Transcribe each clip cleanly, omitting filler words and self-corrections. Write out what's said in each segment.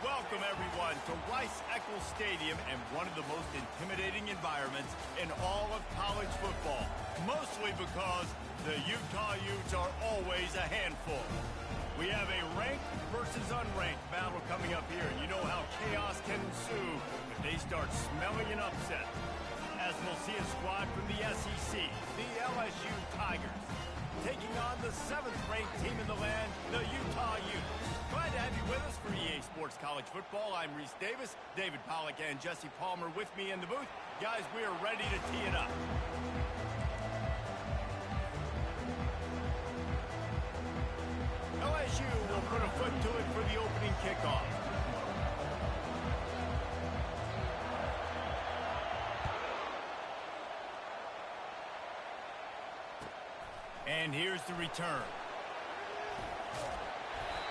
Welcome, everyone, to Rice-Eccles Stadium and one of the most intimidating environments in all of college football, mostly because the Utah Utes are always a handful. We have a ranked versus unranked battle coming up here, and you know how chaos can ensue if they start smelling an upset. As we'll see a squad from the SEC, the LSU Tigers, taking on the 7th-ranked team in the land, the Utah Utes. Glad to have you with us for EA Sports College Football. I'm Reese Davis, David Pollack, and Jesse Palmer with me in the booth. Guys, we are ready to tee it up. LSU will put a foot to it for the opening kickoff. And here's the return.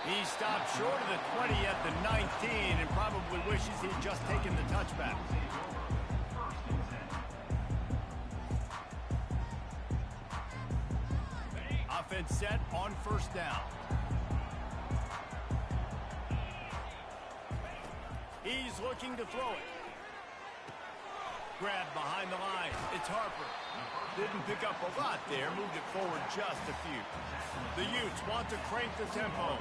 He stopped short of the 20 at the 19 and probably wishes he'd just taken the touchback. Offense set on first down. He's looking to throw it. Grabbed behind the line. It's Harper. Didn't pick up a lot there. Moved it forward just a few. The Utes want to crank the tempo.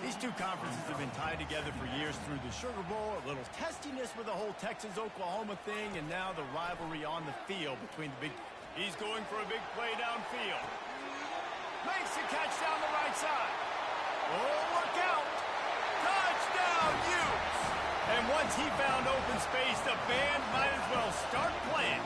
These two conferences have been tied together for years through the Sugar Bowl, a little testiness with the whole Texas-Oklahoma thing, and now the rivalry on the field between the big... He's going for a big play downfield. Makes the catch down the right side. Oh, look out! Touchdown, Utes! And once he found open space, the band might as well start playing.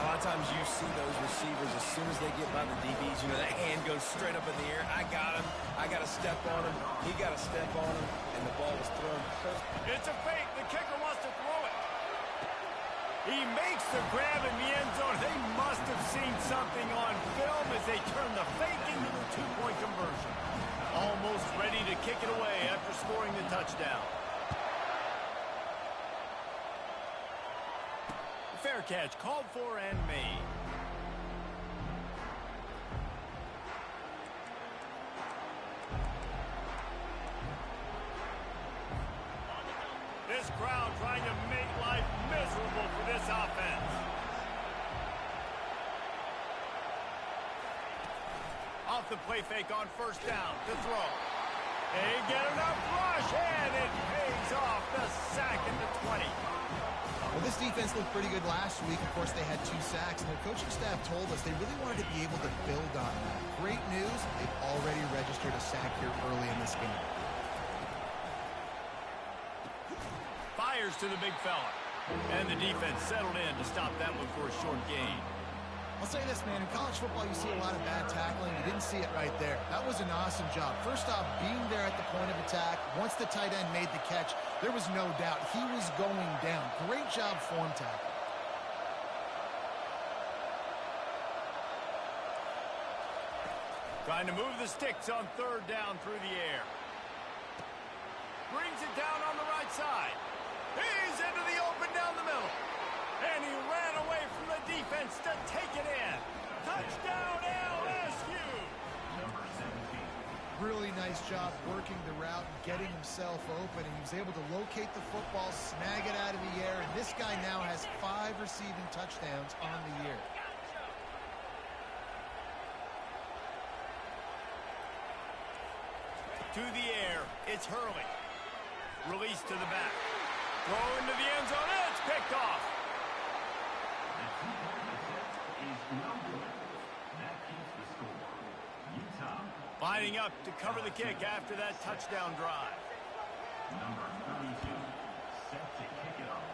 A lot of times you see those receivers, as soon as they get by the DBs, you know, that hand goes straight up in the air. I got him. I got to step on him. He got to step on him, and the ball was thrown. It's a fake. The kicker wants to throw it. He makes the grab in the end zone. They must have seen something on film as they turn the fake into the two-point conversion. Almost ready to kick it away after scoring the touchdown. Fair catch called for and made. This crowd trying to make life miserable for this offense. Off the play fake on first down to throw. They get enough rush, and it pays off the sack at the 20. Well, this defense looked pretty good last week. Of course, they had 2 sacks, and their coaching staff told us they really wanted to be able to build on that. Great news, they've already registered a sack here early in this game. Fires to the big fella. And the defense settled in to stop that one for a short gain. I'll say this, man, in college football, you see a lot of bad tackling. You didn't see it right there. That was an awesome job. First off, being there at the point of attack. Once the tight end made the catch, there was no doubt he was going down. Great job form tackle. Trying to move the sticks on third down through the air. Brings it down on the right side. He's into the open down the middle. And he ran away from the defense to take it in. Touchdown, LSU! Number 17. Really nice job working the route and getting himself open. And he was able to locate the football, snag it out of the air. And this guy now has 5 receiving touchdowns on the year. To the air, it's Hurley. Release to the back. Throw into the end zone, and it's picked off. Lining up to cover the kick after that touchdown drive. Number 32, set to kick it off.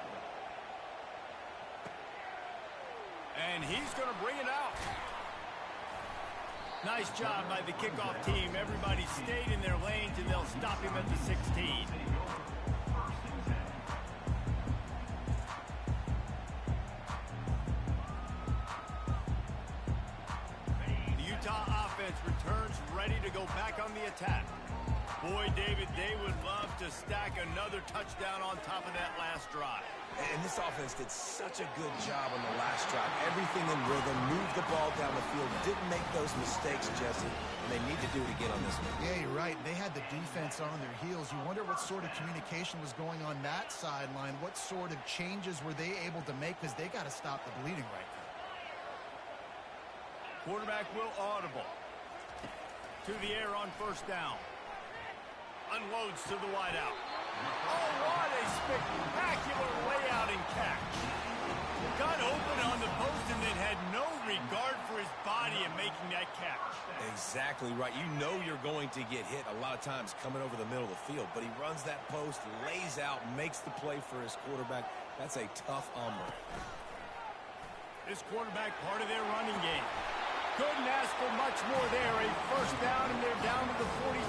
And he's going to bring it out. Nice job by the kickoff team. Everybody stayed in their lanes, and they'll stop him at the 16. Returns ready to go back on the attack. Boy, David, they would love to stack another touchdown on top of that last drive. And this offense did such a good job on the last drive. Everything in rhythm, moved the ball down the field, didn't make those mistakes, Jesse. and they need to do it again on this one. Yeah, you're right. They had the defense on their heels. You wonder what sort of communication was going on that sideline. What sort of changes were they able to make, because they got to stop the bleeding right now. Quarterback will audible. To the air on first down. Unloads to the wideout. Oh, what a spectacular layout and catch. Got open on the post and then had no regard for his body in making that catch. Exactly right. You know you're going to get hit a lot of times coming over the middle of the field, but he runs that post, lays out, makes the play for his quarterback. That's a tough hombre. This quarterback part of their running game. Couldn't ask for much more there. A first down, and they're down to the 42.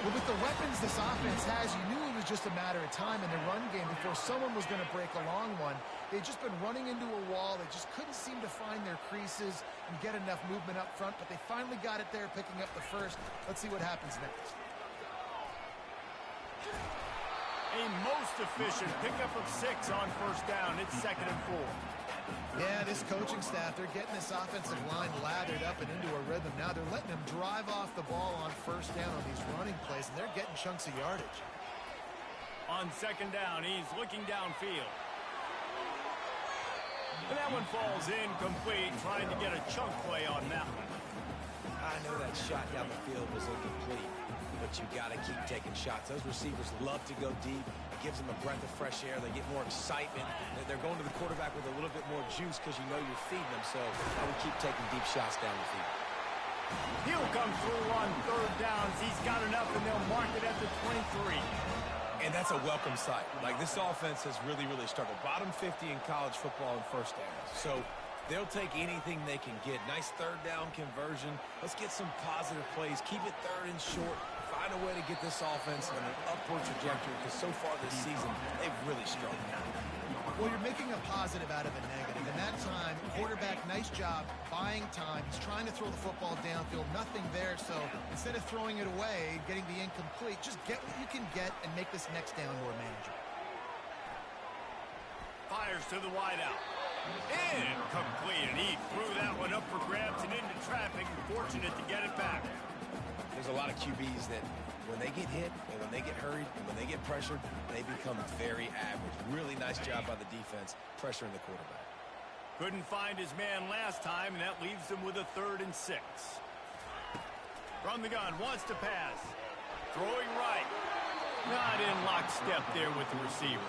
Well, with the weapons this offense has, you knew it was just a matter of time in the run game before someone was going to break a long one. They'd just been running into a wall. They just couldn't seem to find their creases and get enough movement up front, but they finally got it there, picking up the first. Let's see what happens next. A most efficient pickup of 6 on first down. It's 2nd and 4. Yeah, this coaching staff, they're getting this offensive line lathered up and into a rhythm. Now they're letting them drive off the ball on first down on these running plays, and they're getting chunks of yardage. On 2nd down, he's looking downfield. And that one falls incomplete, trying to get a chunk play on that one. I know that shot down the field was incomplete, but you got to keep taking shots. Those receivers love to go deep. It gives them a breath of fresh air. They get more excitement. They're going to the quarterback with a little bit more juice because you know you're feeding them. So I would keep taking deep shots down the field. He'll come through on 3rd downs. He's got enough, and they'll mark it at the 23. And that's a welcome sight. Like, this offense has really, really struggled. Bottom 50 in college football in first downs. So they'll take anything they can get. Nice 3rd down conversion. Let's get some positive plays. Keep it 3rd and short. Find a way to get this offense on an upward trajectory, because so far this season, they've really struggled. Well, you're making a positive out of a negative. And that time, quarterback, nice job, buying time. He's trying to throw the football downfield. Nothing there. So instead of throwing it away, getting the incomplete, just get what you can get and make this next down more manageable. Fires to the wideout. Incomplete, and he threw that one up for grabs and into traffic, and fortunate to get it back. There's a lot of QBs that when they get hit and when they get hurried and when they get pressured, they become very average. Really nice job by the defense pressuring the quarterback. Couldn't find his man last time, and that leaves him with a 3rd and 6. From the gun, wants to pass. Throwing right. Not in lockstep there with the receiver.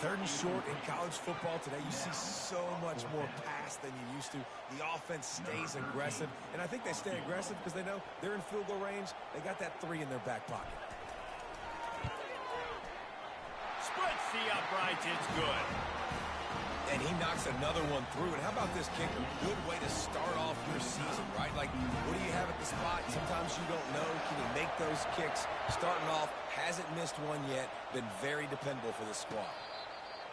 3rd and short in college football today. You see so much more pass than you used to. The offense stays aggressive, and I think they stay aggressive because they know they're in field goal range. They got that 3 in their back pocket. Splits the uprights. It's good. And he knocks another one through. And how about this kicker? Good way to start off your season, right? Like, what do you have at the spot? Sometimes you don't know. Can he make those kicks? Starting off, hasn't missed one yet. Been very dependable for this squad.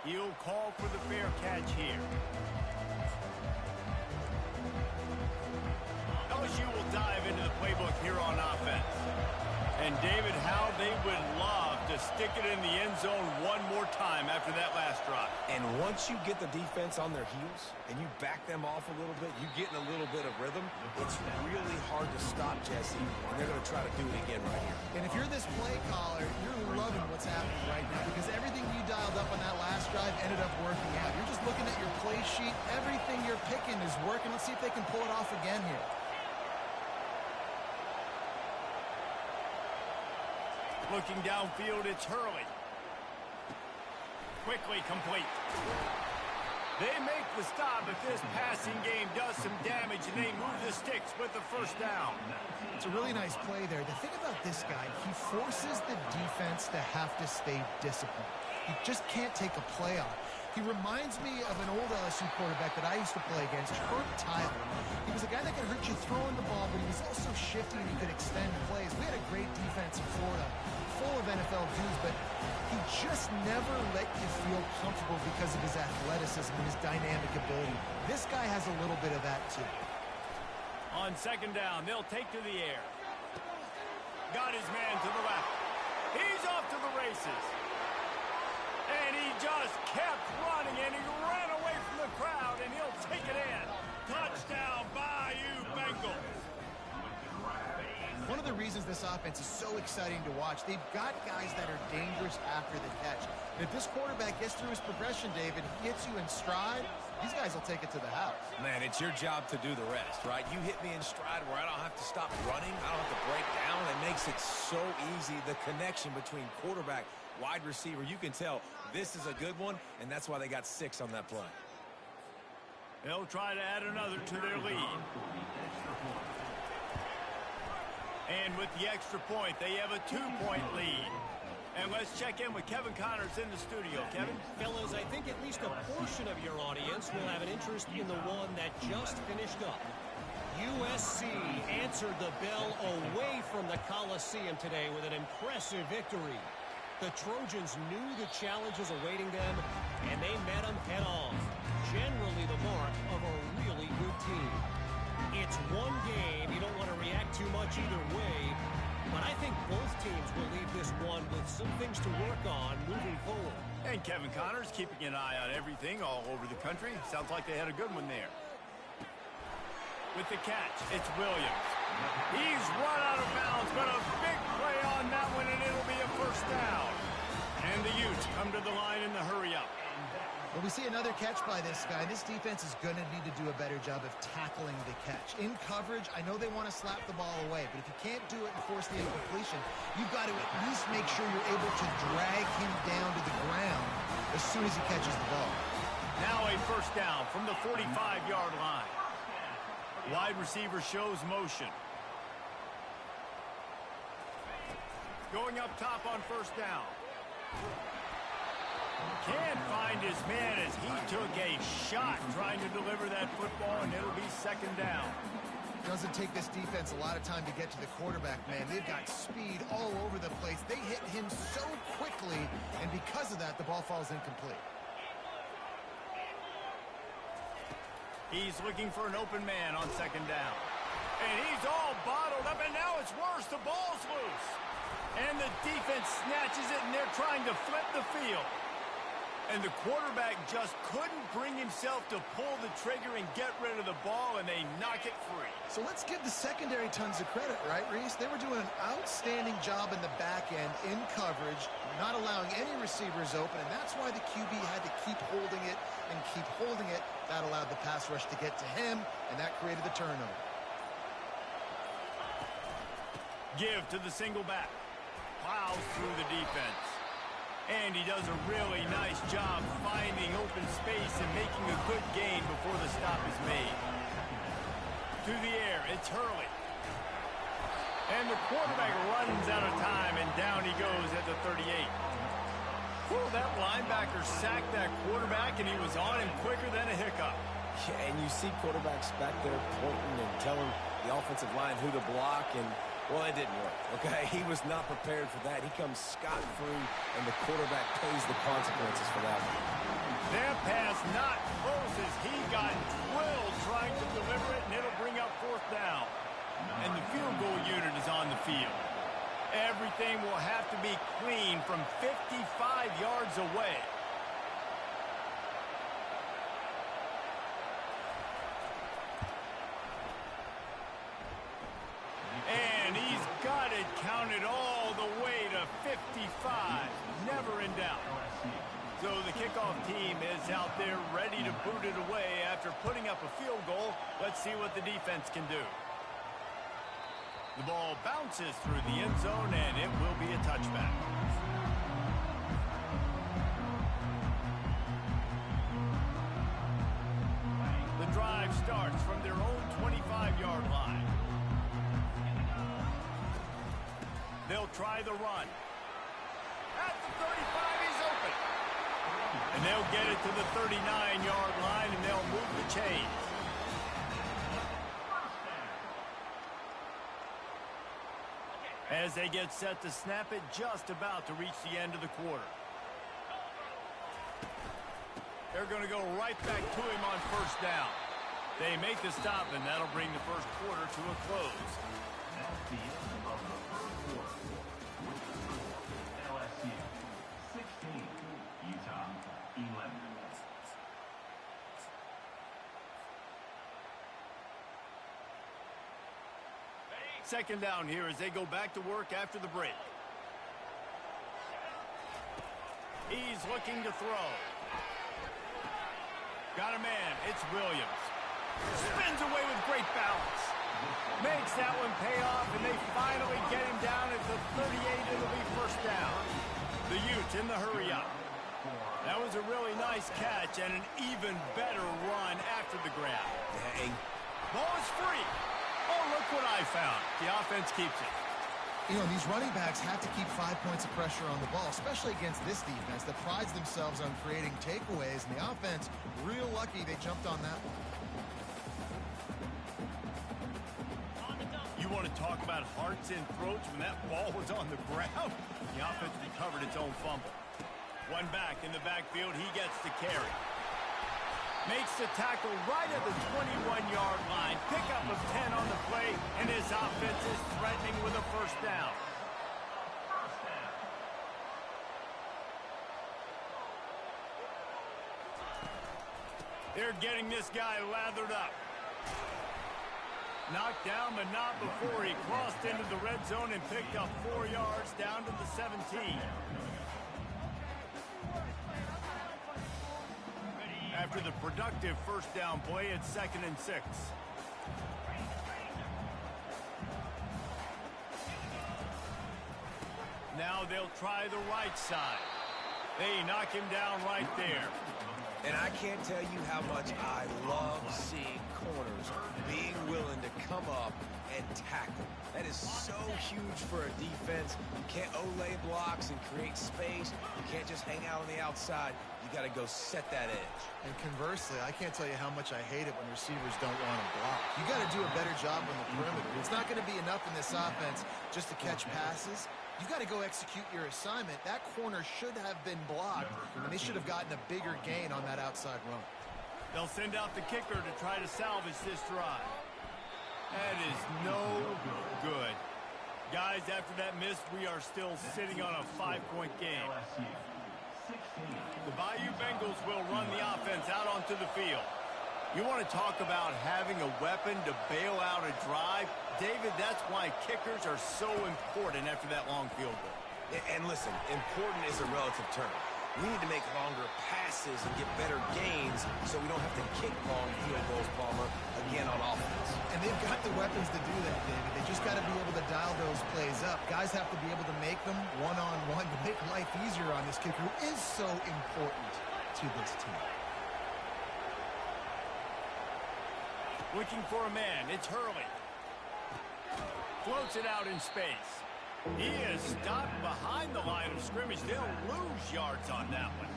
He'll call for the fair catch here. LSU will dive into the playbook here on offense. And David, how they would love to stick it in the end zone one more time after that last drive. And once you get the defense on their heels and you back them off a little bit, you get in a little bit of rhythm, it's really hard to stop, Jesse, and they're going to try to do it again right here. And if you're this play caller, you're loving what's happening right now, because everything you dialed up on that last drive ended up working out. You're just looking at your play sheet. Everything you're picking is working. Let's see if they can pull it off again here. Looking downfield, it's Hurley. Quickly complete. They make the stop, but this passing game does some damage, and they move the sticks with the first down. It's a really nice play there. The thing about this guy, he forces the defense to have to stay disciplined. He just can't take a play off. He reminds me of an old LSU quarterback that I used to play against, Herb Tyler. He was a guy that could hurt you throwing the ball, but he was also shifty and he could extend plays. We had a great defense in Florida, full of NFL dudes, but he just never let you feel comfortable because of his athleticism and his dynamic ability. This guy has a little bit of that too. On 2nd down, they'll take to the air. Got his man to the left. He's off to the races. And he just kept running, and he ran away from the crowd, and he'll take it in. Touchdown, Bayou Bengals. One of the reasons this offense is so exciting to watch, they've got guys that are dangerous after the catch. And if this quarterback gets through his progression, David, gets you in stride, these guys will take it to the house. Man, it's your job to do the rest, right? You hit me in stride where I don't have to stop running. I don't have to break down. It makes it so easy, the connection between quarterback, wide receiver. You can tell this is a good one, and that's why they got 6 on that play. They'll try to add another to their lead. And with the extra point, they have a 2-point lead. And let's check in with Kevin Connors in the studio. Kevin? Fellas, I think at least a portion of your audience will have an interest in the one that just finished up. USC answered the bell away from the Coliseum today with an impressive victory. The Trojans knew the challenges awaiting them, and they met them head-on. Generally the mark of a really good team. It's one game. You don't want to react too much either way, but I think both teams will leave this one with some things to work on moving forward. And Kevin Connors keeping an eye on everything all over the country. Sounds like they had a good one there. With the catch, it's Williams. He's run out of bounds, but a big play on that one, and it'll be a first down. And the Utes come to the line in the hurry-up. Well, we see another catch by this guy. This defense is going to need to do a better job of tackling the catch. In coverage, I know they want to slap the ball away, but if you can't do it and force the incompletion, you've got to at least make sure you're able to drag him down to the ground as soon as he catches the ball. Now a first down from the 45-yard line. Wide receiver shows motion. Going up top on first down. Can't find his man as he took a shot trying to deliver that football, and it'll be second down. Doesn't take this defense a lot of time to get to the quarterback, man. They've got speed all over the place. They hit him so quickly, and because of that, the ball falls incomplete. He's looking for an open man on second down. And he's all bottled up, and now it's worse. The ball's loose. And the defense snatches it, and they're trying to flip the field. And the quarterback just couldn't bring himself to pull the trigger and get rid of the ball, and they knock it free. So let's give the secondary tons of credit, right, Reese? They were doing an outstanding job in the back end, in coverage, not allowing any receivers open, and that's why the QB had to keep holding it and keep holding it. That allowed the pass rush to get to him, and that created the turnover. Give to the single back. Plows through the defense. And he does a really nice job finding open space and making a good gain before the stop is made. To the air, it's Hurley. And the quarterback runs out of time, and down he goes at the 38. Whew, that linebacker sacked that quarterback, and he was on him quicker than a hiccup. Yeah, and you see quarterbacks back there pointing and telling the offensive line who to block, and well, it didn't work, okay? He was not prepared for that. He comes scot-free, and the quarterback pays the consequences for that one. That pass not close as he got drilled trying to deliver it, and it'll bring up fourth down. And the field goal unit is on the field. Everything will have to be clean from 55 yards away. And he's got it counted all the way to 55. Never in doubt. So the kickoff team is out there ready to boot it away after putting up a field goal. Let's see what the defense can do. The ball bounces through the end zone, and it will be a touchback. The drive starts from their own 25-yard line. They'll try the run. At the 35, he's open. And they'll get it to the 39-yard line, and they'll move the chains. As they get set to snap it, just about to reach the end of the quarter. They're going to go right back to him on first down. They make the stop, and that'll bring the first quarter to a close. That's the end of the first quarter. With the score, LSU 16, Utah 11. second down here as they go back to work after the break. He's looking to throw. Got a man. It's Williams. Spins away with great balance. Makes that one pay off, and they finally get him down at the 38. It'll be first down. The Utes in the hurry up. That was a really nice catch and an even better run after the grab. Dang. Ball is free. Oh, look what I found. The offense keeps it. You know, these running backs have to keep 5 points of pressure on the ball, especially against this defense that prides themselves on creating takeaways. And the offense, real lucky they jumped on that one. You want to talk about hearts and throats when that ball was on the ground? The offense recovered its own fumble. One back in the backfield, he gets the carry. Makes the tackle right at the 21-yard line. Pickup of 10 on the play, and his offense is threatening with a first down. They're getting this guy lathered up. Knocked down, but not before he crossed into the red zone and picked up 4 yards down to the 17. After the productive first down play, it's 2nd and 6. Now they'll try the right side. They knock him down right there. And I can't tell you how much I love seeing corners being willing to come up and tackle. That is so huge for a defense. You can't olay blocks and create space. You can't just hang out on the outside. You got to go set that edge. And conversely, I can't tell you how much I hate it when receivers don't want to block. You got to do a better job on the perimeter. It's not going to be enough in this offense just to catch passes. You got to go execute your assignment. That corner should have been blocked, and they should have gotten a bigger gain on that outside run. They'll send out the kicker to try to salvage this drive. That is no good. Guys, after that miss, we are still sitting on a 5-point game. The Bayou Bengals will run the offense out onto the field. You want to talk about having a weapon to bail out a drive? David, that's why kickers are so important after that long field goal. And listen, important is a relative term. We need to make longer passes and get better gains so we don't have to kick long field goals, Palmer, again on offense. And they've got the weapons to do that, David. They just got to be able to dial those plays up. Guys have to be able to make them one-on-one to make life easier on this kicker who is so important to this team. Looking for a man. It's Hurley. Floats it out in space. He is stopped behind the line of scrimmage. They'll lose yards on that one.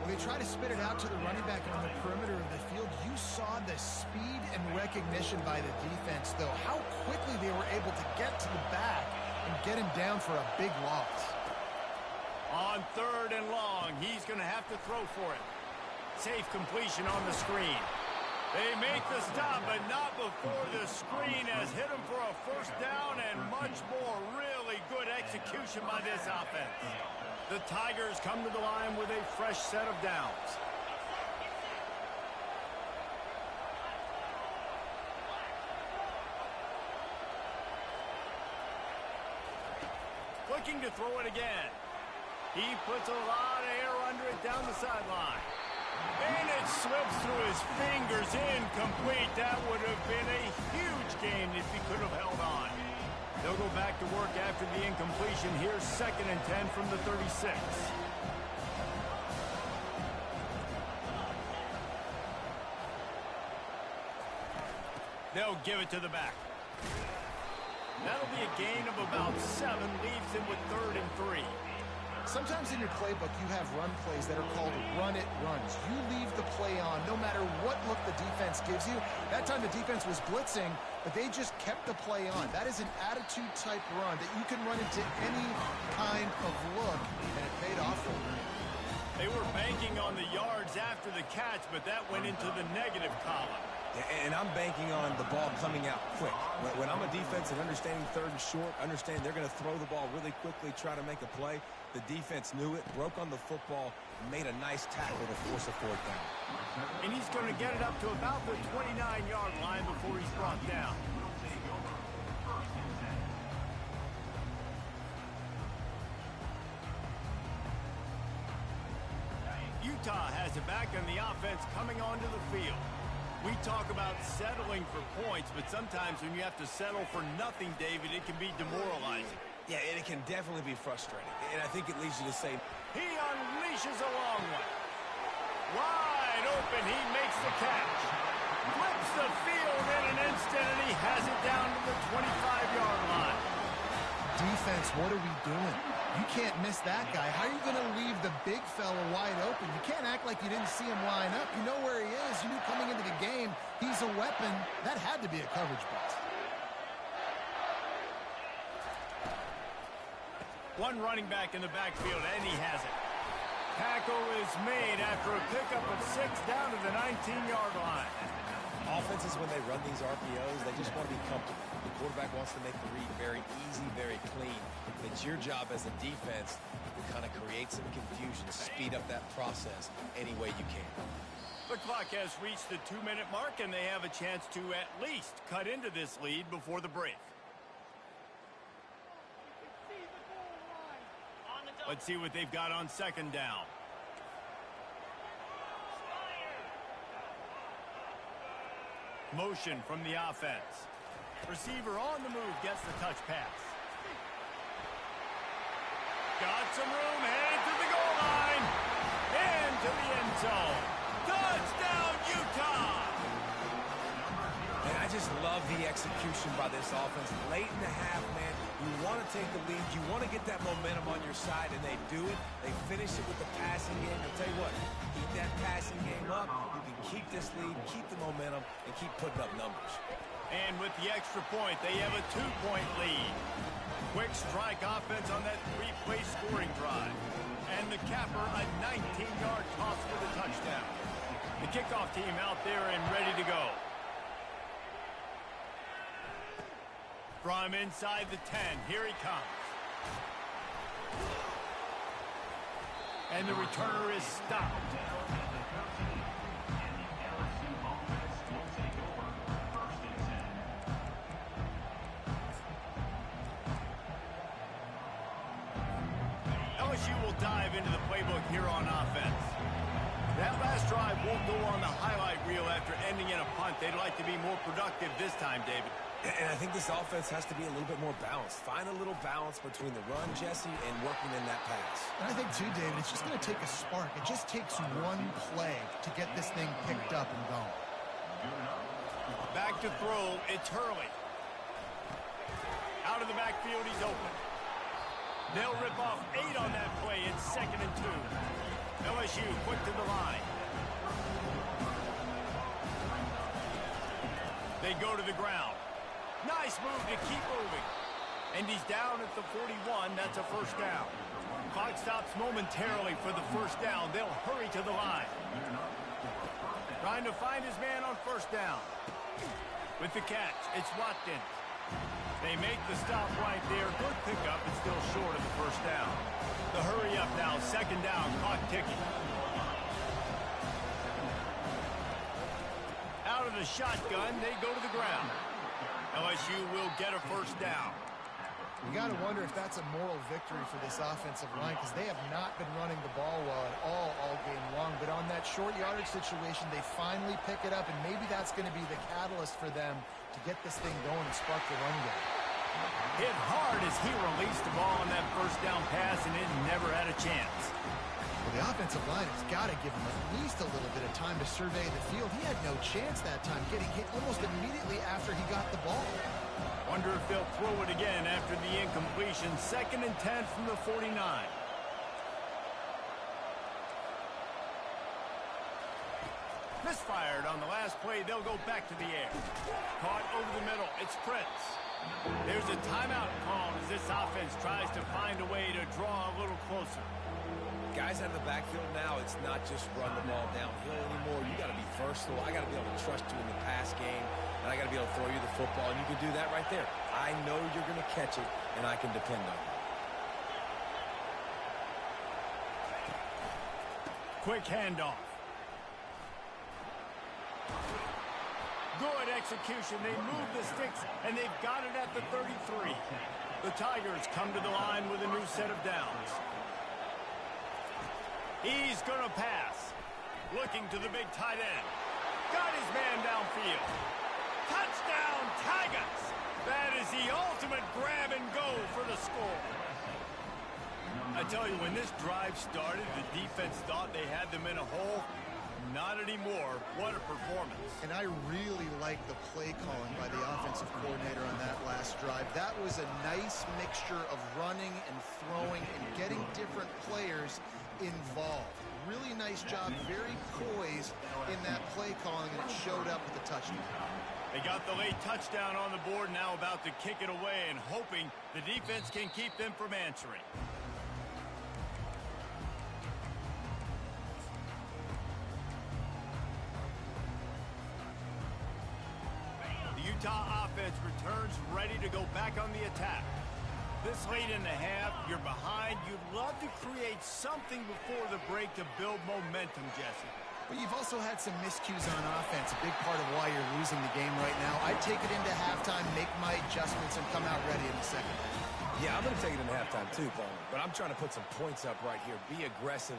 When they try to spit it out to the running back on the perimeter of the field, you saw the speed and recognition by the defense, though. How quickly they were able to get to the back and get him down for a big loss. On 3rd and long, he's going to have to throw for it. Safe completion on the screen. They make the stop, but not before the screen has hit him for a first down and much more. Really good execution by this offense. The Tigers come to the line with a fresh set of downs. Looking to throw it again. He puts a lot of air under it down the sideline. And it slips through his fingers, incomplete. That would have been a huge gain if he could have held on. They'll go back to work after the incompletion. Here's 2nd and 10 from the 36. They'll give it to the back. That'll be a gain of about 7, leaves him with 3rd and 3. Sometimes in your playbook, you have run plays that are called run-it runs. You leave the play on no matter what look the defense gives you. That time the defense was blitzing, but they just kept the play on. That is an attitude-type run that you can run into any kind of look, and it paid off for them. They were banking on the yards after the catch, but that went into the negative column. And I'm banking on the ball coming out quick. When I'm a defense and understanding 3rd and short, understand they're going to throw the ball really quickly, try to make a play. The defense knew it, broke on the football, made a nice tackle to force a 4th down. And he's going to get it up to about the 29-yard line before he's brought down. Utah has it back on the offense coming onto the field. We talk about settling for points, but sometimes when you have to settle for nothing, David, it can be demoralizing. Yeah, and it can definitely be frustrating. And I think it leads you to say, He unleashes a long one. Wide open, he makes the catch. Flips the field in an instant, and he has it down to the 25-yard line. Defense, what are we doing? You can't miss that guy. How are you going to leave the big fella wide open? You can't act like you didn't see him line up. You know where he is. You knew coming into the game he's a weapon. That had to be a coverage bust. One running back in the backfield, and he has it. Tackle is made after a pickup of 6 down to the 19-yard line. offenses, when they run these RPOs, they just want to be comfortable. The quarterback wants to make the read very easy, very clean. It's your job as a defense to kind of create some confusion, speed up that process any way you can. The clock has reached the 2-minute mark, and they have a chance to at least cut into this lead before the break. Let's see what they've got on second down. Motion from the offense. Receiver on the move gets the touch pass. Got some room, headed to the goal line. Into the end zone. Touchdown, Utah! And I just love the execution by this offense. Late in the half, man, you want to take the lead. You want to get that momentum on your side, and they do it. They finish it with the passing game. I'll tell you what, keep that passing game up. You can keep this lead, keep the momentum, and keep putting up numbers. And with the extra point, they have a 2-point lead. Quick strike offense on that 3-play scoring drive. And the capper, a 19-yard toss for the touchdown. The kickoff team out there and ready to go. From inside the 10, here he comes. And the returner is stopped. LSU will dive into the playbook here on offense. That last drive won't go on the highlight reel after ending in a punt. They'd like to be more productive this time, David. And I think this offense has to be a little bit more balanced. Find a little balance between the run, Jesse, and working in that pass. And I think, too, David, it's just going to take a spark. It just takes one play to get this thing picked up and going. Back to throw, it's Hurley. Out of the backfield, he's open. They'll rip off 8 on that play. It's 2nd and 2. LSU quick to the line. They go to the ground. Nice move to keep moving. And he's down at the 41. That's a first down. Clock stops momentarily for the first down. They'll hurry to the line. Trying to find his man on first down. With the catch, it's Watkins. They make the stop right there. Good pickup, but still short of the first down. The hurry up now, 2nd down, clock ticking. Out of the shotgun, they go to the ground. LSU will get a first down. You got to wonder if that's a moral victory for this offensive line, because they have not been running the ball well at all game long. But on that short yardage situation, they finally pick it up, and maybe that's going to be the catalyst for them to get this thing going and spark the run game. Hit hard as he released the ball on that first down pass, and it never had a chance. Well, the offensive line has got to give him at least a little bit of time to survey the field. He had no chance that time, getting hit almost immediately after he got the ball. Wonder if they'll throw it again after the incompletion. 2nd and 10 from the 49. Misfired on the last play. They'll go back to the air. Caught over the middle. It's Prince. There's a timeout called as this offense tries to find a way to draw a little closer. Guys out of the backfield now, it's not just run the ball downhill anymore. You got to be versatile. I got to be able to trust you in the pass game, and I got to be able to throw you the football, and you can do that right there. I know you're going to catch it, and I can depend on you. Quick handoff. Good execution. They move the sticks, and they've got it at the 33. The Tigers come to the line with a new set of downs. He's going to pass. Looking to the big tight end. Got his man downfield. Touchdown, Tigers! That is the ultimate grab and go for the score. I tell you, when this drive started, the defense thought they had them in a hole. Not anymore. What a performance. And I really like the play calling by the offensive coordinator on that last drive. That was a nice mixture of running and throwing and getting different players involved. Really nice job, very poised in that play calling, and it showed up with the touchdown. They got the late touchdown on the board, now about to kick it away and hoping the defense can keep them from answering. The Utah offense returns ready to go back on the attack. This late in the half, you're behind. You'd love to create something before the break to build momentum, Jesse. But you've also had some miscues on offense, a big part of why you're losing the game right now. I'd take it into halftime, make my adjustments, and come out ready in the second half. Yeah, I'm going to take it into halftime too, Bowman. But I'm trying to put some points up right here. Be aggressive.